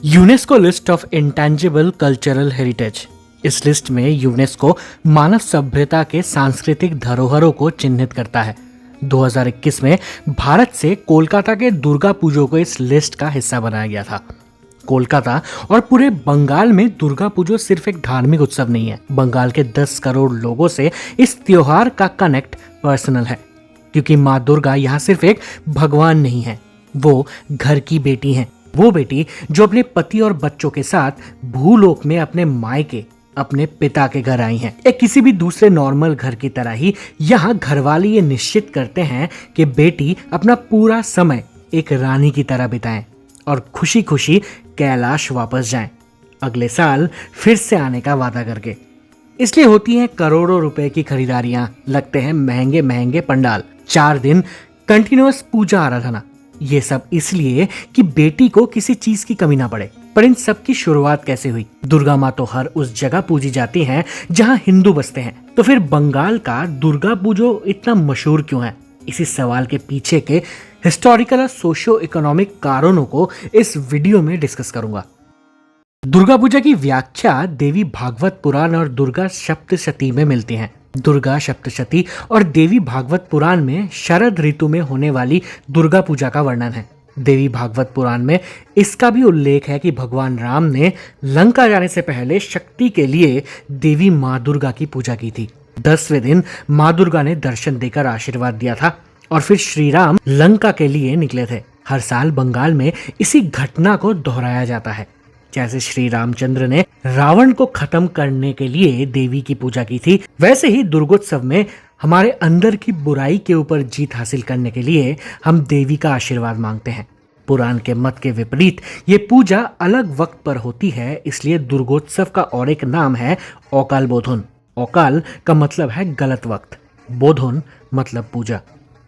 UNESCO list of intangible cultural heritage. इस list में UNESCO मानव सभ्यता के सांस्कृतिक धरोहरों को चिन्हित करता है। 2021 में भारत से कोलकाता के दुर्गा पूजों को इस लिस्ट का हिस्सा बनाया गया था। कोलकाता और पूरे बंगाल में दुर्गा पूजो सिर्फ एक धार्मिक उत्सव नहीं है। बंगाल के 10 करोड़ लोगों से इस त्योहार का कनेक्ट पर्सनल है, क्योंकि माँ दुर्गा यहाँ सिर्फ एक भगवान नहीं है, वो घर की बेटी हैं। वो बेटी जो अपने पति और बच्चों के साथ भूलोक में अपने मायके, अपने पिता के घर आई हैं। एक किसी भी दूसरे नॉर्मल घर की तरह ही यहाँ घरवाले ये निश्चित करते हैं कि बेटी अपना पूरा समय एक रानी की तरह बिताएं और खुशी खुशी कैलाश वापस जाएं, अगले साल फिर से आने का वादा करके। इसलिए होती हैं करोड़ों रुपए की खरीदारियां, लगते हैं महंगे महंगे पंडाल, 4 दिन कंटिन्यूअस पूजा आराधना। ये सब इसलिए कि बेटी को किसी चीज की कमी ना पड़े। पर इन सब की शुरुआत कैसे हुई? दुर्गा माँ तो हर उस जगह पूजी जाती हैं जहाँ हिंदू बसते हैं, तो फिर बंगाल का दुर्गा पूजो इतना मशहूर क्यों है? इसी सवाल के पीछे के हिस्टोरिकल और सोशियो इकोनॉमिक कारणों को इस वीडियो में डिस्कस करूंगा। दुर्गा पूजा की व्याख्या देवी भागवत पुराण और दुर्गा सप्तशती में मिलती है। दुर्गा सप्तशती और देवी भागवत पुराण में शरद ऋतु में होने वाली दुर्गा पूजा का वर्णन है। देवी भागवत पुराण में इसका भी उल्लेख है कि भगवान राम ने लंका जाने से पहले शक्ति के लिए देवी माँ दुर्गा की पूजा की थी। 10वें दिन माँ दुर्गा ने दर्शन देकर आशीर्वाद दिया था और फिर श्री राम लंका के लिए निकले थे। हर साल बंगाल में इसी घटना को दोहराया जाता है। जैसे श्री रामचंद्र ने रावण को खत्म करने के लिए देवी की पूजा की थी, वैसे ही दुर्गोत्सव में हमारे अंदर की बुराई के ऊपर जीत हासिल करने के लिए हम देवी का आशीर्वाद मांगते हैं। पुराण के मत के विपरीत ये पूजा अलग वक्त पर होती है, इसलिए दुर्गोत्सव का और एक नाम है औकाल बोधन। औकाल का मतलब है गलत वक्त, बोधन मतलब पूजा।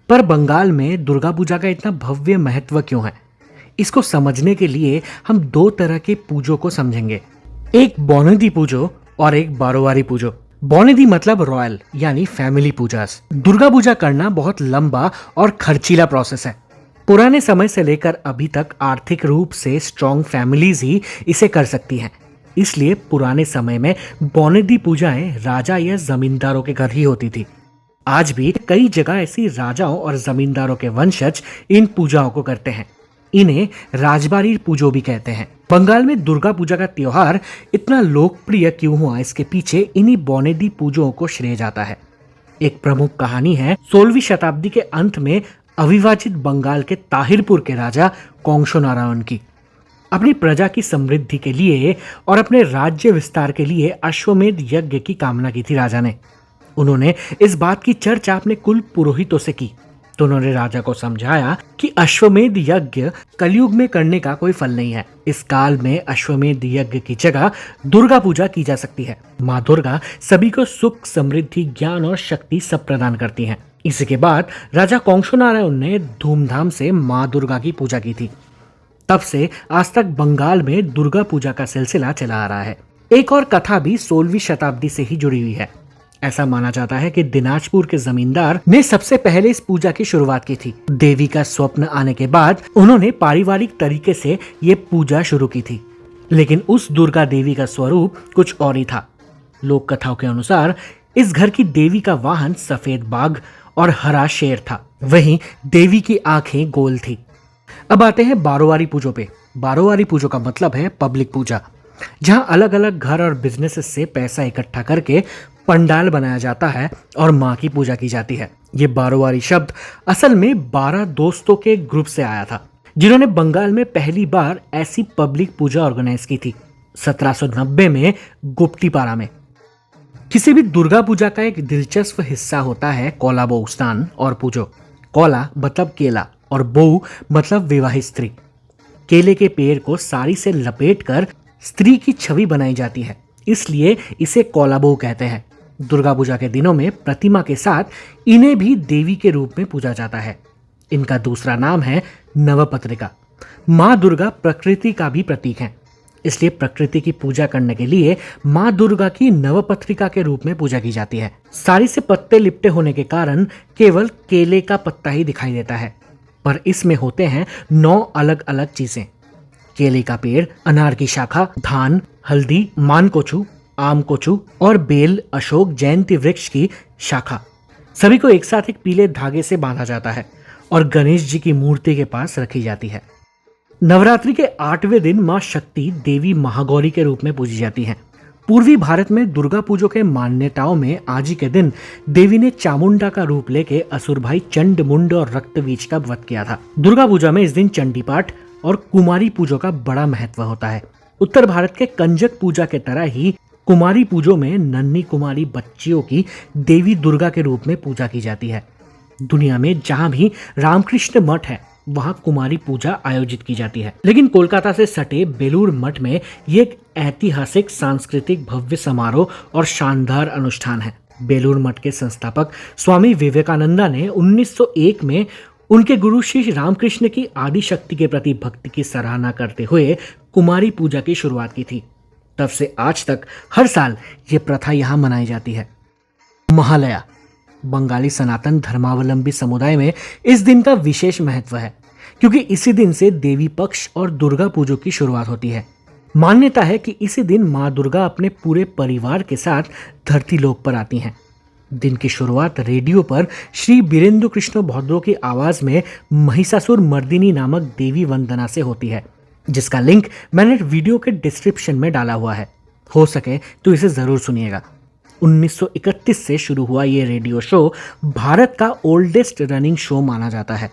पर बंगाल में दुर्गा पूजा का इतना भव्य महत्व क्यों है? इसको समझने के लिए हम 2 तरह के पूजों को समझेंगे, एक बौनिदी पूजो और एक बारोवारी पूजो। बौनिदी मतलब रॉयल यानी फैमिली पूजास। दुर्गा पूजा करना बहुत लंबा और खर्चीला प्रोसेस है। पुराने समय से लेकर अभी तक आर्थिक रूप से स्ट्रॉन्ग फैमिलीज ही इसे कर सकती हैं। इसलिए पुराने समय में बौनिदी पूजाएं राजा या जमींदारों के घर ही होती थी। आज भी कई जगह ऐसी राजाओं और जमींदारों के वंशज इन पूजाओं को करते हैं। इन्हें राजबाड़ी पूजो भी कहते हैं। बंगाल में दुर्गा पूजा का त्योहार इतना लोकप्रिय क्यों हुआ, इसके पीछे इन्हीं बौनिदी पूजों को श्रेय जाता है। एक प्रमुख कहानी है 16वीं शताब्दी के अंत में अविभाजित बंगाल के ताहिरपुर के राजा कौशो नारायण की। अपनी प्रजा की समृद्धि के लिए और अपने राज्य विस्तार के लिए अश्वमेध यज्ञ की कामना की थी राजा ने। उन्होंने इस बात की चर्चा अपने कुल पुरोहितों से की, तो उन्होंने राजा को समझाया कि अश्वमेध यज्ञ कलयुग में करने का कोई फल नहीं है। इस काल में अश्वमेध यज्ञ की जगह दुर्गा पूजा की जा सकती है। माँ दुर्गा सभी को सुख, समृद्धि, ज्ञान और शक्ति सब प्रदान करती हैं। इसी के बाद राजा कौशो नारायण ने धूमधाम से माँ दुर्गा की पूजा की थी। तब से आज तक बंगाल में दुर्गा पूजा का सिलसिला चला आ रहा है। एक और कथा भी 16वीं शताब्दी से ही जुड़ी हुई है। ऐसा माना जाता है कि दिनाजपुर के जमींदार ने सबसे पहले इस पूजा की शुरुआत की थी। देवी का स्वप्न आने के बाद उन्होंने पारिवारिक तरीके से ये पूजा शुरू की थी, लेकिन उस दुर्गा देवी का स्वरूप कुछ और ही था। लोक कथाओं के अनुसार इस घर की देवी का वाहन सफेद बाघ और हरा शेर था, वहीं देवी की आंखें गोल थी। अब आते हैं बारोवारी पूजो पे। बारोवारी पूजो का मतलब है पब्लिक पूजा, जहाँ अलग अलग घर और बिजनेस से पैसा इकट्ठा करके पंडाल बनाया जाता है और माँ की पूजा की जाती है। ये बारोवारी शब्द असल में 12 दोस्तों के ग्रुप से आया था, जिन्होंने बंगाल में पहली बार ऐसी पब्लिक पूजा ऑर्गेनाइज की थी 1790 में गुप्तीपारा में। किसी भी दुर्गा पूजा का एक दिलचस्प हिस्सा होता है कोला बहू स्नान और पूजो। कोला मतलब केला और बहू मतलब विवाहित स्त्री। केले के पेड़ को साड़ी से लपेटकर स्त्री की छवि बनाई जाती है, इसलिए इसे कोला बहू कहते हैं। दुर्गा पूजा के दिनों में प्रतिमा के साथ इन्हें भी देवी के रूप में पूजा जाता है। इनका दूसरा नाम है नवपत्रिका। माँ दुर्गा प्रकृति का भी प्रतीक है, इसलिए प्रकृति की पूजा करने के लिए माँ दुर्गा की नवपत्रिका के रूप में पूजा की जाती है। साड़ी से पत्ते लिपटे होने के कारण केवल केले का पत्ता ही दिखाई देता है, पर इसमें होते हैं 9 अलग अलग चीजें। केले का पेड़, अनार की शाखा, धान, हल्दी, मानकोचू, आम कोचू और बेल, अशोक, जयंती वृक्ष की शाखा, सभी को एक साथ एक पीले धागे से बांधा जाता है और गणेश जी की मूर्ति के पास रखी जाती है। नवरात्रि के 8वें दिन मां शक्ति देवी महागौरी के रूप में पूजी जाती हैं। पूर्वी भारत में दुर्गा पूजा के मान्यताओं में आज ही के दिन देवी ने चामुंडा का रूप लेके असुर भाई चंड, मुंड और रक्तबीज का वध किया था। दुर्गा पूजा में इस दिन चंडी पाठ और कुमारी पूजा का बड़ा महत्व होता है। उत्तर भारत के कंजक पूजा के तरह ही कुमारी पूजों में नन्ही कुमारी बच्चियों की देवी दुर्गा के रूप में पूजा की जाती है। दुनिया में जहां भी रामकृष्ण मठ है वहां कुमारी पूजा आयोजित की जाती है। लेकिन कोलकाता से सटे बेलूर मठ में ये एक ऐतिहासिक, सांस्कृतिक, भव्य समारोह और शानदार अनुष्ठान है। बेलूर मठ के संस्थापक स्वामी विवेकानंदा ने 1901 में उनके गुरु श्री रामकृष्ण की आदि शक्ति के प्रति भक्ति की सराहना करते हुए कुमारी पूजा की शुरुआत की थी। तब से आज तक हर साल ये प्रथा यहाँ मनाई जाती है। महालया, बंगाली सनातन धर्मावलंबी समुदाय में इस दिन का विशेष महत्व है, क्योंकि इसी दिन से देवी पक्ष और दुर्गा पूजा की शुरुआत होती है। मान्यता है कि इसी दिन मां दुर्गा अपने पूरे परिवार के साथ धरती लोक पर आती हैं। दिन की शुरुआत रेडियो पर श्री बीरेंद्र कृष्ण भद्रो की आवाज में महिषासुर मर्दिनी नामक देवी वंदना से होती है, जिसका लिंक मैंने वीडियो के डिस्क्रिप्शन में डाला हुआ है। हो सके तो इसे जरूर सुनिएगा। 1931 से शुरू हुआ ये रेडियो शो भारत का ओल्डेस्ट रनिंग शो माना जाता है।